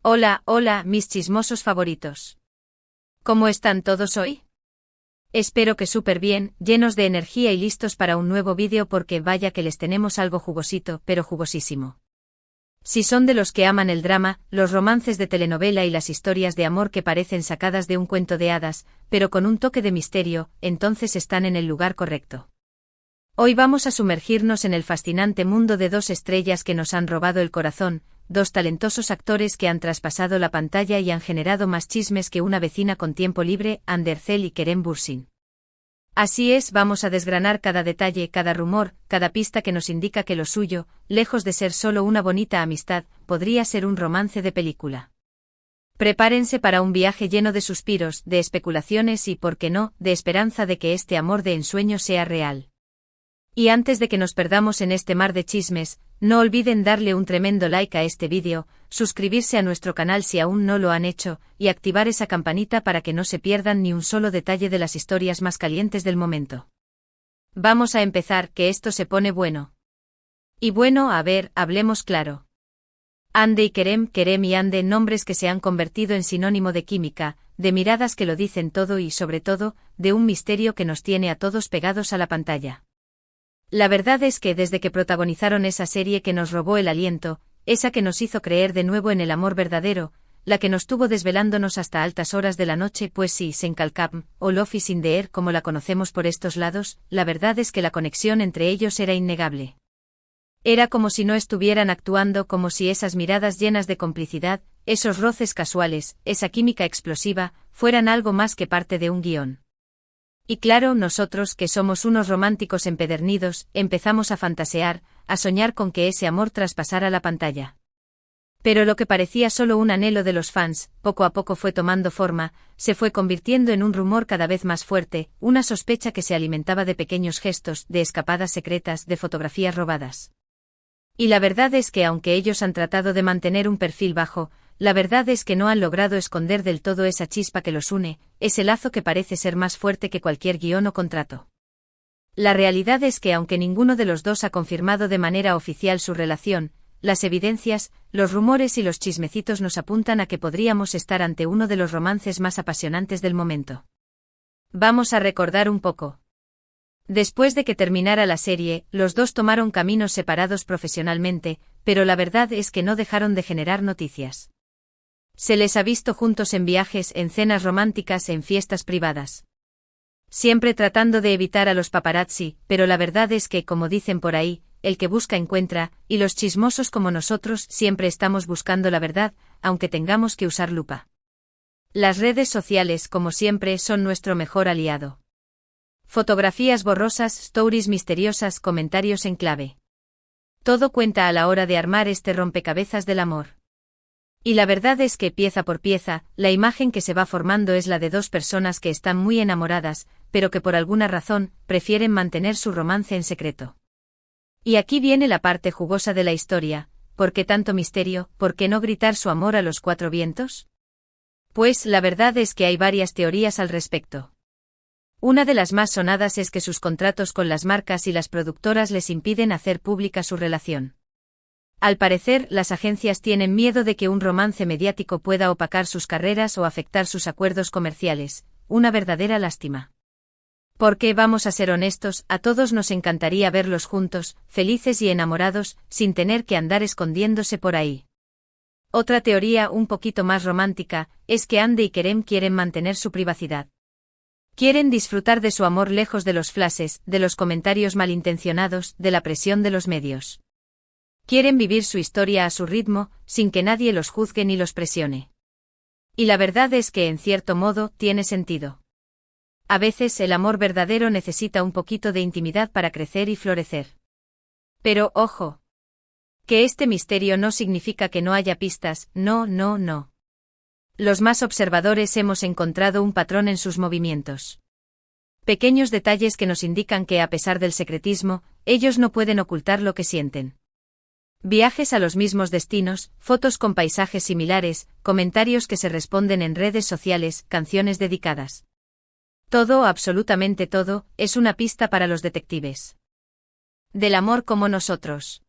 Hola, hola, mis chismosos favoritos. ¿Cómo están todos hoy? Espero que súper bien, llenos de energía y listos para un nuevo vídeo porque vaya que les tenemos algo jugosito, pero jugosísimo. Si son de los que aman el drama, los romances de telenovela y las historias de amor que parecen sacadas de un cuento de hadas, pero con un toque de misterio, entonces están en el lugar correcto. Hoy vamos a sumergirnos en el fascinante mundo de dos estrellas que nos han robado el corazón, dos talentosos actores que han traspasado la pantalla y han generado más chismes que una vecina con tiempo libre, Ander Zel y Kerem Bürsin. Así es, vamos a desgranar cada detalle, cada rumor, cada pista que nos indica que lo suyo, lejos de ser solo una bonita amistad, podría ser un romance de película. Prepárense para un viaje lleno de suspiros, de especulaciones y, por qué no, de esperanza de que este amor de ensueño sea real. Y antes de que nos perdamos en este mar de chismes, no olviden darle un tremendo like a este vídeo, suscribirse a nuestro canal si aún no lo han hecho, y activar esa campanita para que no se pierdan ni un solo detalle de las historias más calientes del momento. Vamos a empezar, que esto se pone bueno. Y bueno, a ver, hablemos claro. Ande y Kerem y Ande, nombres que se han convertido en sinónimo de química, de miradas que lo dicen todo y, sobre todo, de un misterio que nos tiene a todos pegados a la pantalla. La verdad es que desde que protagonizaron esa serie que nos robó el aliento, esa que nos hizo creer de nuevo en el amor verdadero, la que nos tuvo desvelándonos hasta altas horas de la noche, pues sí, Senkalkam, o Love is in the air como la conocemos por estos lados, la verdad es que la conexión entre ellos era innegable. Era como si no estuvieran actuando, como si esas miradas llenas de complicidad, esos roces casuales, esa química explosiva, fueran algo más que parte de un guión. Y claro, nosotros, que somos unos románticos empedernidos, empezamos a fantasear, a soñar con que ese amor traspasara la pantalla. Pero lo que parecía solo un anhelo de los fans, poco a poco fue tomando forma, se fue convirtiendo en un rumor cada vez más fuerte, una sospecha que se alimentaba de pequeños gestos, de escapadas secretas, de fotografías robadas. Y la verdad es que aunque ellos han tratado de mantener un perfil bajo, la verdad es que no han logrado esconder del todo esa chispa que los une, ese lazo que parece ser más fuerte que cualquier guión o contrato. La realidad es que aunque ninguno de los dos ha confirmado de manera oficial su relación, las evidencias, los rumores y los chismecitos nos apuntan a que podríamos estar ante uno de los romances más apasionantes del momento. Vamos a recordar un poco. Después de que terminara la serie, los dos tomaron caminos separados profesionalmente, pero la verdad es que no dejaron de generar noticias. Se les ha visto juntos en viajes, en cenas románticas, en fiestas privadas. Siempre tratando de evitar a los paparazzi, pero la verdad es que, como dicen por ahí, el que busca encuentra, y los chismosos como nosotros siempre estamos buscando la verdad, aunque tengamos que usar lupa. Las redes sociales, como siempre, son nuestro mejor aliado. Fotografías borrosas, stories misteriosas, comentarios en clave. Todo cuenta a la hora de armar este rompecabezas del amor. Y la verdad es que pieza por pieza, la imagen que se va formando es la de dos personas que están muy enamoradas, pero que por alguna razón, prefieren mantener su romance en secreto. Y aquí viene la parte jugosa de la historia, ¿por qué tanto misterio? ¿Por qué no gritar su amor a los cuatro vientos? Pues la verdad es que hay varias teorías al respecto. Una de las más sonadas es que sus contratos con las marcas y las productoras les impiden hacer pública su relación. Al parecer, las agencias tienen miedo de que un romance mediático pueda opacar sus carreras o afectar sus acuerdos comerciales, una verdadera lástima. Porque, vamos a ser honestos, a todos nos encantaría verlos juntos, felices y enamorados, sin tener que andar escondiéndose por ahí. Otra teoría, un poquito más romántica, es que Ande y Kerem quieren mantener su privacidad. Quieren disfrutar de su amor lejos de los flashes, de los comentarios malintencionados, de la presión de los medios. Quieren vivir su historia a su ritmo, sin que nadie los juzgue ni los presione. Y la verdad es que en cierto modo, tiene sentido. A veces el amor verdadero necesita un poquito de intimidad para crecer y florecer. Pero, ojo. Que este misterio no significa que no haya pistas, no. Los más observadores hemos encontrado un patrón en sus movimientos. Pequeños detalles que nos indican que a pesar del secretismo, ellos no pueden ocultar lo que sienten. Viajes a los mismos destinos, fotos con paisajes similares, comentarios que se responden en redes sociales, canciones dedicadas. Todo, absolutamente todo, es una pista para los detectives. Del amor como nosotros.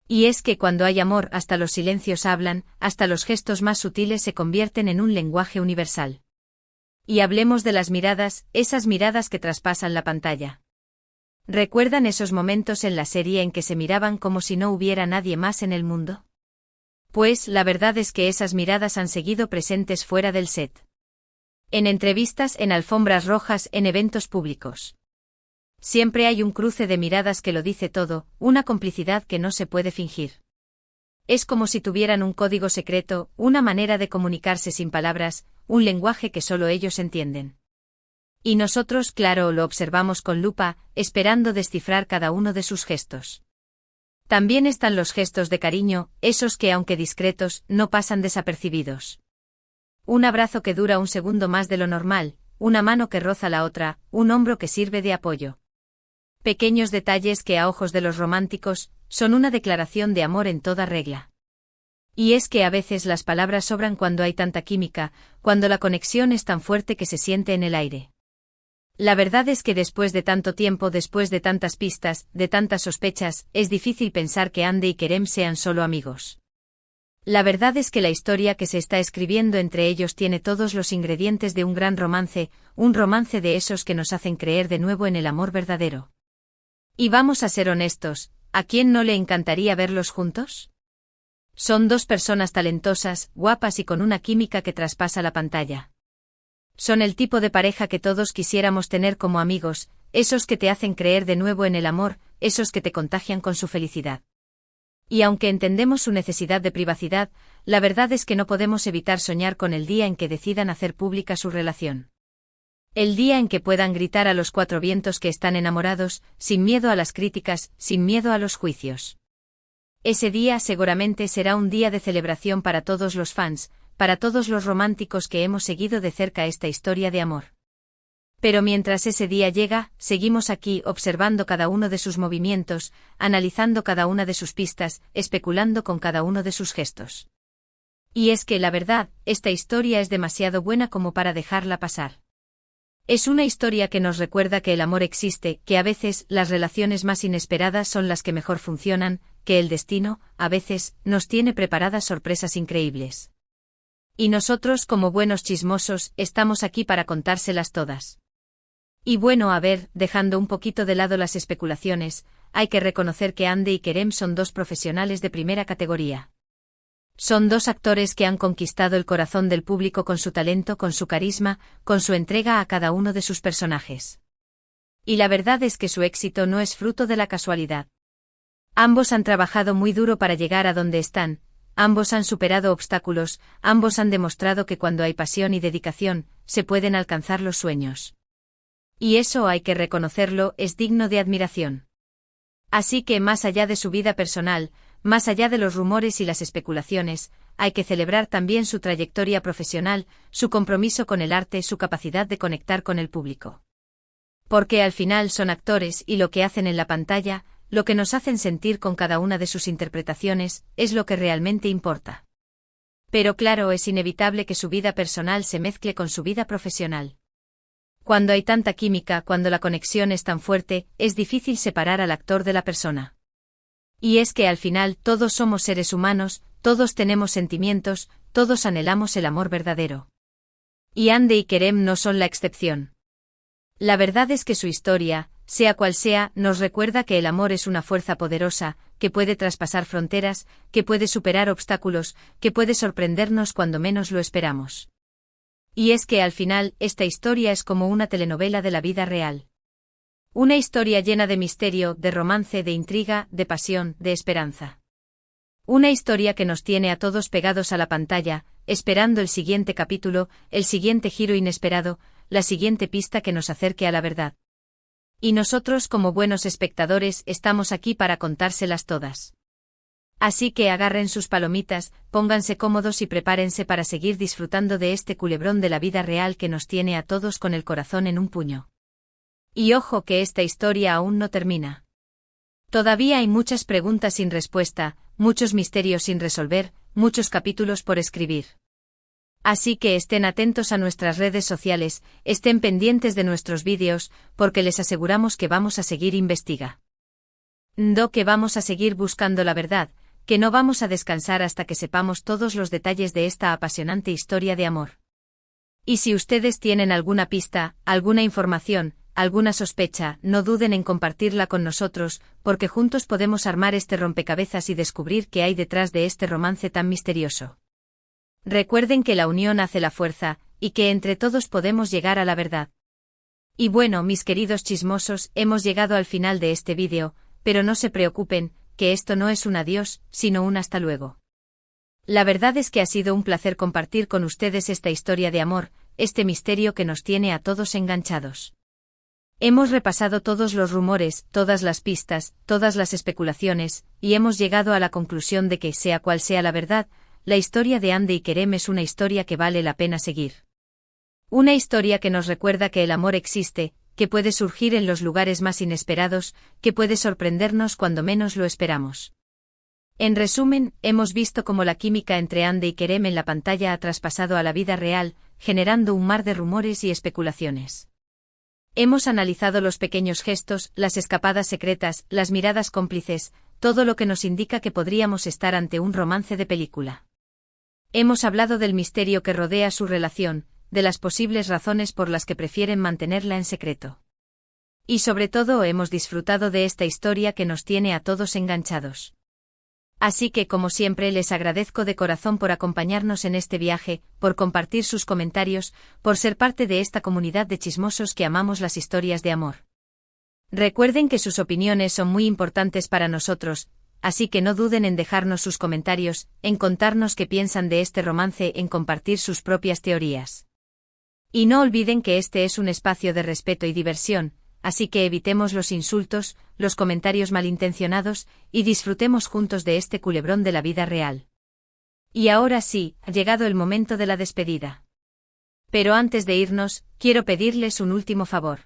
Y es que cuando hay amor, hasta los silencios hablan, hasta los gestos más sutiles se convierten en un lenguaje universal. Y hablemos de las miradas, esas miradas que traspasan la pantalla. ¿Recuerdan esos momentos en la serie en que se miraban como si no hubiera nadie más en el mundo? Pues la verdad es que esas miradas han seguido presentes fuera del set. En entrevistas, en alfombras rojas, en eventos públicos. Siempre hay un cruce de miradas que lo dice todo, una complicidad que no se puede fingir. Es como si tuvieran un código secreto, una manera de comunicarse sin palabras, un lenguaje que solo ellos entienden. Y nosotros, claro, lo observamos con lupa, esperando descifrar cada uno de sus gestos. También están los gestos de cariño, esos que, aunque discretos, no pasan desapercibidos. Un abrazo que dura un segundo más de lo normal, una mano que roza la otra, un hombro que sirve de apoyo. Pequeños detalles que a ojos de los románticos, son una declaración de amor en toda regla. Y es que a veces las palabras sobran cuando hay tanta química, cuando la conexión es tan fuerte que se siente en el aire. La verdad es que después de tanto tiempo, después de tantas pistas, de tantas sospechas, es difícil pensar que Andy y Kerem sean solo amigos. La verdad es que la historia que se está escribiendo entre ellos tiene todos los ingredientes de un gran romance, un romance de esos que nos hacen creer de nuevo en el amor verdadero. Y vamos a ser honestos, ¿a quién no le encantaría verlos juntos? Son dos personas talentosas, guapas y con una química que traspasa la pantalla. Son el tipo de pareja que todos quisiéramos tener como amigos, esos que te hacen creer de nuevo en el amor, esos que te contagian con su felicidad. Y aunque entendemos su necesidad de privacidad, la verdad es que no podemos evitar soñar con el día en que decidan hacer pública su relación. El día en que puedan gritar a los cuatro vientos que están enamorados, sin miedo a las críticas, sin miedo a los juicios. Ese día seguramente será un día de celebración para todos los fans, para todos los románticos que hemos seguido de cerca esta historia de amor. Pero mientras ese día llega, seguimos aquí observando cada uno de sus movimientos, analizando cada una de sus pistas, especulando con cada uno de sus gestos. Y es que la verdad, esta historia es demasiado buena como para dejarla pasar. Es una historia que nos recuerda que el amor existe, que a veces las relaciones más inesperadas son las que mejor funcionan, que el destino, a veces, nos tiene preparadas sorpresas increíbles. Y nosotros, como buenos chismosos, estamos aquí para contárselas todas. Y bueno, a ver, dejando un poquito de lado las especulaciones, hay que reconocer que Andy y Kerem son dos profesionales de primera categoría. Son dos actores que han conquistado el corazón del público con su talento, con su carisma, con su entrega a cada uno de sus personajes. Y la verdad es que su éxito no es fruto de la casualidad. Ambos han trabajado muy duro para llegar a donde están, ambos han superado obstáculos, ambos han demostrado que cuando hay pasión y dedicación, se pueden alcanzar los sueños. Y eso hay que reconocerlo, es digno de admiración. Así que más allá de su vida personal, más allá de los rumores y las especulaciones, hay que celebrar también su trayectoria profesional, su compromiso con el arte, su capacidad de conectar con el público. Porque al final son actores y lo que hacen en la pantalla, lo que nos hacen sentir con cada una de sus interpretaciones, es lo que realmente importa. Pero claro, es inevitable que su vida personal se mezcle con su vida profesional. Cuando hay tanta química, cuando la conexión es tan fuerte, es difícil separar al actor de la persona. Y es que al final todos somos seres humanos, todos tenemos sentimientos, todos anhelamos el amor verdadero. Y Andy y Kerem no son la excepción. La verdad es que su historia, sea cual sea, nos recuerda que el amor es una fuerza poderosa, que puede traspasar fronteras, que puede superar obstáculos, que puede sorprendernos cuando menos lo esperamos. Y es que al final, esta historia es como una telenovela de la vida real. Una historia llena de misterio, de romance, de intriga, de pasión, de esperanza. Una historia que nos tiene a todos pegados a la pantalla, esperando el siguiente capítulo, el siguiente giro inesperado, la siguiente pista que nos acerque a la verdad. Y nosotros, como buenos espectadores, estamos aquí para contárselas todas. Así que agarren sus palomitas, pónganse cómodos y prepárense para seguir disfrutando de este culebrón de la vida real que nos tiene a todos con el corazón en un puño. Y ojo que esta historia aún no termina. Todavía hay muchas preguntas sin respuesta, muchos misterios sin resolver, muchos capítulos por escribir. Así que estén atentos a nuestras redes sociales, estén pendientes de nuestros vídeos, porque les aseguramos que vamos a seguir investigando. Que vamos a seguir buscando la verdad, que no vamos a descansar hasta que sepamos todos los detalles de esta apasionante historia de amor. Y si ustedes tienen alguna pista, alguna información, alguna sospecha, no duden en compartirla con nosotros, porque juntos podemos armar este rompecabezas y descubrir qué hay detrás de este romance tan misterioso. Recuerden que la unión hace la fuerza, y que entre todos podemos llegar a la verdad. Y bueno, mis queridos chismosos, hemos llegado al final de este vídeo, pero no se preocupen, que esto no es un adiós, sino un hasta luego. La verdad es que ha sido un placer compartir con ustedes esta historia de amor, este misterio que nos tiene a todos enganchados. Hemos repasado todos los rumores, todas las pistas, todas las especulaciones, y hemos llegado a la conclusión de que, sea cual sea la verdad, la historia de Ande y Kerem es una historia que vale la pena seguir. Una historia que nos recuerda que el amor existe, que puede surgir en los lugares más inesperados, que puede sorprendernos cuando menos lo esperamos. En resumen, hemos visto cómo la química entre Ande y Kerem en la pantalla ha traspasado a la vida real, generando un mar de rumores y especulaciones. Hemos analizado los pequeños gestos, las escapadas secretas, las miradas cómplices, todo lo que nos indica que podríamos estar ante un romance de película. Hemos hablado del misterio que rodea su relación, de las posibles razones por las que prefieren mantenerla en secreto. Y sobre todo hemos disfrutado de esta historia que nos tiene a todos enganchados. Así que, como siempre, les agradezco de corazón por acompañarnos en este viaje, por compartir sus comentarios, por ser parte de esta comunidad de chismosos que amamos las historias de amor. Recuerden que sus opiniones son muy importantes para nosotros, así que no duden en dejarnos sus comentarios, en contarnos qué piensan de este romance, en compartir sus propias teorías. Y no olviden que este es un espacio de respeto y diversión, así que evitemos los insultos, los comentarios malintencionados, y disfrutemos juntos de este culebrón de la vida real. Y ahora sí, ha llegado el momento de la despedida. Pero antes de irnos, quiero pedirles un último favor.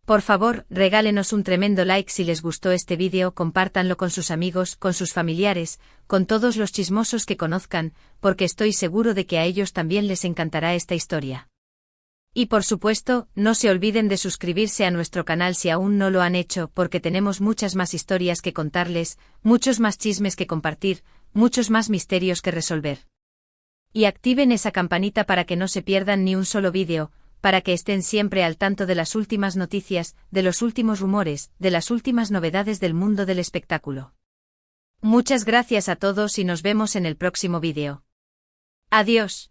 Por favor, regálenos un tremendo like si les gustó este vídeo, compártanlo con sus amigos, con sus familiares, con todos los chismosos que conozcan, porque estoy seguro de que a ellos también les encantará esta historia. Y por supuesto, no se olviden de suscribirse a nuestro canal si aún no lo han hecho, porque tenemos muchas más historias que contarles, muchos más chismes que compartir, muchos más misterios que resolver. Y activen esa campanita para que no se pierdan ni un solo vídeo, para que estén siempre al tanto de las últimas noticias, de los últimos rumores, de las últimas novedades del mundo del espectáculo. Muchas gracias a todos y nos vemos en el próximo vídeo. Adiós.